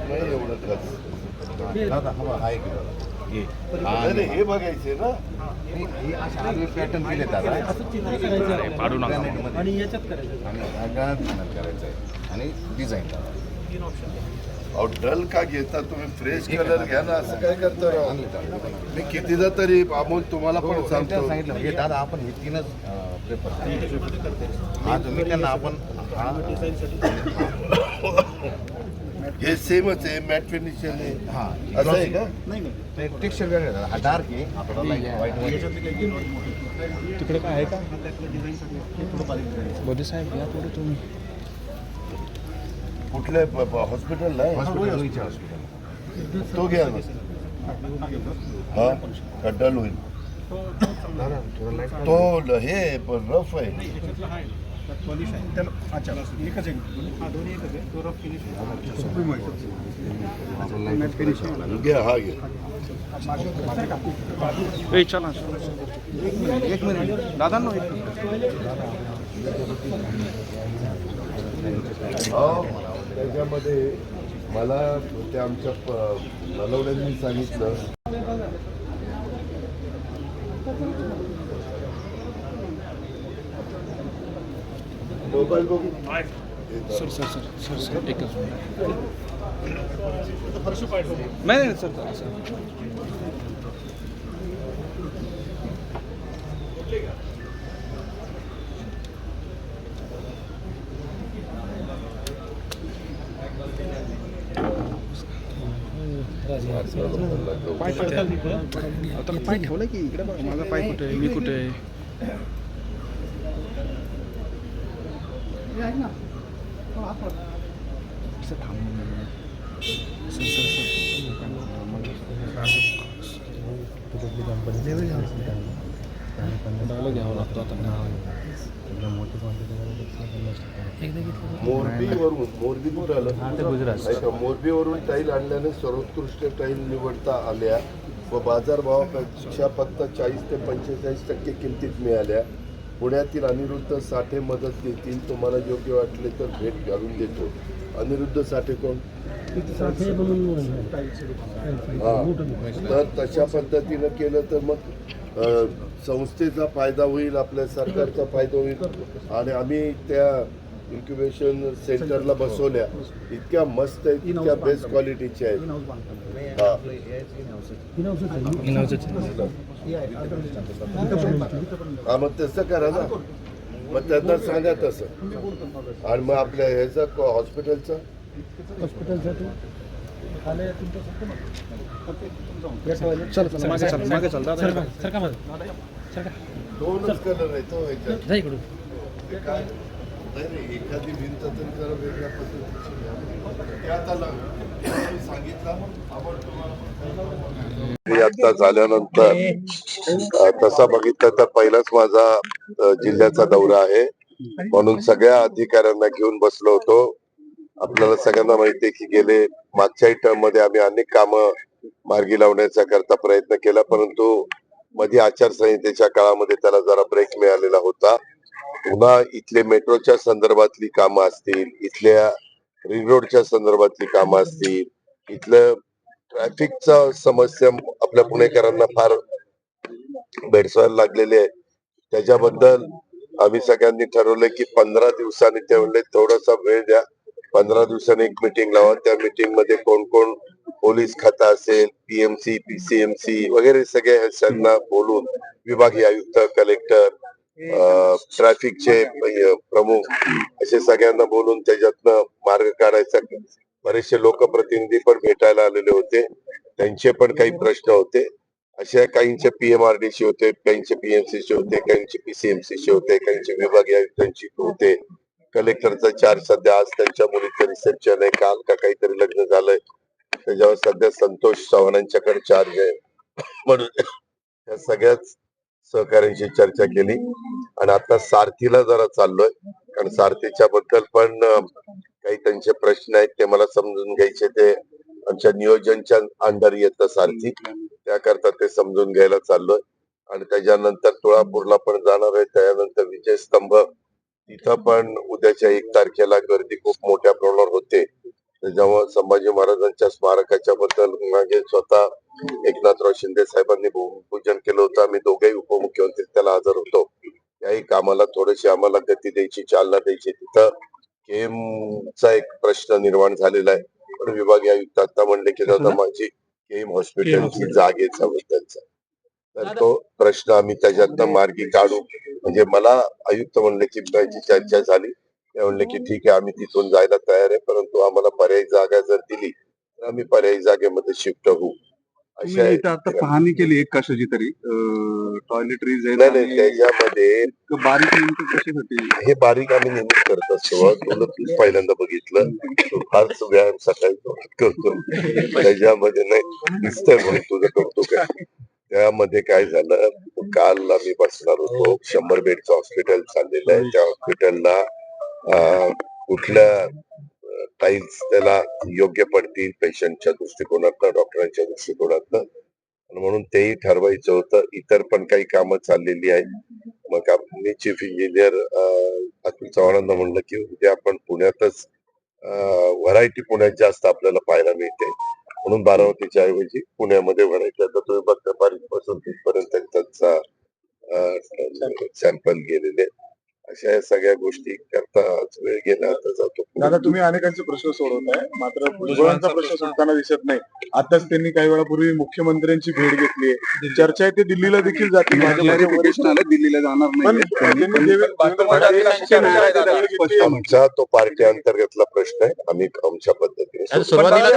नाही एवढं खर्च. दादा हवा आहे की दादा हे नाही, हे बघायचे ना. हे असे आडवे पॅटर्न केले दादा पाडू नका आणि याच्यात करायचं आणि सगळ्यात मेहनत करायचं आहे आणि डिझाईन दादा अहो डल का घेता तुम्ही? फ्रेश कलर घ्या ना. असं काय करता राव? चांगले चांगले मी कितीदा तरी अमोल तुम्हाला पण सांगतो. सांगितलं म्हणजे दादा आपण हे तीनच पेपर हा तुम्ही त्यांना आपण हे सेमच आहे, मॅट फिनिश आहे. हा असं आहे का? नाही टेक्स्चर वेगळं आहे हा डार्क आहे आपल्याला व्हाईट तिकडे काय आहे का मोदी साहेब या पुढे तुम्ही कुठल्या हॉस्पिटलला आहे? हॉस्पिटल तो घ्या ना. हा का डल होईल? दादा थोडं लाईट तो हे पण रफ आहे. घ्या हा घ्या. ए चला एक मिनिट दादा ना त्याच्यामध्ये मला ते आमच्या नलवड्यांनी सांगितलं मोबाईल बघू. Sir sir sir sir sir एकच नाही नाही सर सर आता पाय ठेवला की इकडे बघा माझा पाय कुठे आहे मी कुठे आहे घ्यावं लागतो आता मोरबी कुठं आलं? मोरबीवरून टाईल आणल्याने सर्वोत्कृष्ट टाईल निवडता आल्या व बाजारभावापेक्षा फक्त 40 ते 45% किमतीत मिळाल्या. पुण्यातील अनिरुद्ध साठे मदत देतील. तुम्हाला योग्य वाटले तर भेट घालून देतो. अनिरुद्ध साठे कोण? तर तशा पद्धतीनं केलं तर मग संस्थेचा फायदा होईल, आपल्या सरकारचा फायदा होईल. आणि आम्ही त्या इन्क्युबेशन सेंटरला बसवल्या, इतक्या मस्त आहेत, इतक्या बेस्ट क्वालिटीच्या आहेत. हा मग तसं करा ना. मग त्यांना सांगा तसं. आणि मग आपल्या ह्याचं हॉस्पिटलचं चल मागे चल मागे चल दादा दोनच कलर आहे तो ह्याच्यात. काय नाही, एखादी भिंत तरी जरा वेगळ्या पद्धतीची घ्या. आता सांगितलं मी आता झाल्यानंतर तसा बघितलं तर पहिलाच माझा जिल्ह्याचा दौरा आहे, म्हणून सगळ्या अधिकाऱ्यांना घेऊन बसलो होतो. आपल्याला सगळ्यांना माहिती आहे की गेले मागच्याही टर्म मध्ये आम्ही अनेक कामं मार्गी लावण्याचा करता प्रयत्न केला, परंतु मध्ये आचारसंहितेच्या काळामध्ये त्याला जरा ब्रेक मिळालेला होता. पुन्हा इथले मेट्रोच्या संदर्भातली कामं असतील, इथल्या रिंग रोडच्या संदर्भातली कामं असतील, इथलं ट्रॅफिकचा समस्या आपल्या पुणेकरांना फार भेडसावायला लागलेली आहे. त्याच्याबद्दल आम्ही सगळ्यांनी ठरवलं की 15 दिवसांनी ते म्हणले थोडासा वेळ द्या, 15 दिवसांनी एक मीटिंग लावा. त्या मीटिंग मध्ये कोण कोण पोलीस खाता असेल, पीएमसी, पीसीएमसी वगैरे सगळे त्यांना बोलून विभागीय आयुक्त, कलेक्टर, ट्रॅफिकचे प्रमुख असे सगळ्यांना बोलून त्याच्यातनं मार्ग काढायचा. बरेचसे लोकप्रतिनिधी पण भेटायला आलेले होते, त्यांचे पण काही प्रश्न होते. अशा काहींचे पीएमआरडीसी होते, काहींचे पीएमसीचे होते, काहींचे पीसीएमसीचे होते, काहींचे विभागीय आयुक्तांची होते. कलेक्टरचा चार्ज सध्या आज त्यांच्या मुलीचं रिसेप्शन आहे, काल का काहीतरी लग्न झालंय, त्याच्यावर सध्या संतोष चव्हाणांच्याकडे चार्ज आहे. म्हणून त्या सगळ्याच सहकार्यांशी चर्चा केली आणि आता सारथीला जरा चाललोय, कारण सारथीच्या बद्दल पण काही त्यांचे प्रश्न आहेत, ते मला समजून घ्यायचे. ते आमच्या नियोजनच्या अंडर येतं सारथी, त्याकरता ते समजून घ्यायला चाललोय. आणि त्याच्यानंतर तुळापूरला पण जाणार आहे. त्यानंतर विजयस्तंभ, तिथं पण उद्याच्या 1 तारखेला गर्दी खूप मोठ्या प्रमाणावर होते. जेव्हा संभाजी महाराजांच्या स्मारकाच्या बद्दल मागे स्वतः एकनाथराव शिंदे साहेबांनी भूमिपूजन केलं होतं. आम्ही दोघेही उपमुख्यमंत्री त्याला हजर होतो. त्याही कामाला थोडीशी आम्हाला गती द्यायची, चालना द्यायची. तिथं केमचा एक प्रश्न निर्माण झालेला आहे. पण विभागीय आयुक्त आता म्हणले की दादा माझी केम हॉस्पिटलची जागेचा बद्दलचा, तर तो प्रश्न आम्ही त्याच्यातनं मार्गी काढू. म्हणजे मला आयुक्त म्हणले की त्याची चर्चा झाली. ते म्हणले की ठीक आहे आम्ही तिथून जायला तयार आहे, परंतु आम्हाला पर्यायी जागा जर दिली तर आम्ही पर्यायी जागेमध्ये शिफ्ट होऊ. अशा तुम्ही इथं आता पाहणी केली एक कशाची तरी टॉयलेटरीज नाही नाही त्याच्यामध्ये बारीक नेमकं कशासाठी हे बारीक आम्ही नेहमीच करत असतो. तुला तूच पहिल्यांदा बघितलं. तू फारच व्यायाम सकाळी करतो. त्याच्यामध्ये नाही दिसतंय म्हणून तुझं कौतुक आहे. त्यामध्ये काय झालं, काल आम्ही बसणार होतो. 100 बेडचं हॉस्पिटल चाललेलं आहे. त्या हॉस्पिटलला कुठल्या टाईल्स त्याला योग्य पडतील पेशंटच्या दृष्टिकोनातनं, डॉक्टरांच्या दृष्टिकोनातनं, म्हणून तेही ठरवायचं होतं. इतर पण काही कामं चाललेली आहेत. मग मी चीफ इंजिनियर अतुल चव्हाणांना म्हणलं की उद्या आपण पुण्यातच व्हरायटी पुण्यात जास्त आपल्याला पाहायला मिळते, म्हणून बारामतीच्या ऐवजी पुण्यामध्ये व्हरायटी. आता तुम्ही बघता बारीक पासून तिथपर्यंत त्यांचा सॅम्पल गेलेले. अशा या सगळ्या गोष्टी करता वेळ गेला. आता जातो. दादा तुम्ही अनेकांचे प्रश्न सोडवताय, मात्र भुजबळांचा प्रश्न सुटताना दिसत नाही. आताच त्यांनी काही वेळापूर्वी मुख्यमंत्र्यांची भेट घेतली आहे. चर्चा आहे ते दिल्लीला देखील जातील. क्लॅरिफिकेशन आलं दिल्लीला जाणार पण नाही. त्यांनी देवेंद्र आमचा तो पार्टी अंतर्गतला प्रश्न आहे. आम्ही आमच्या पद्धतीने सुरुवातीला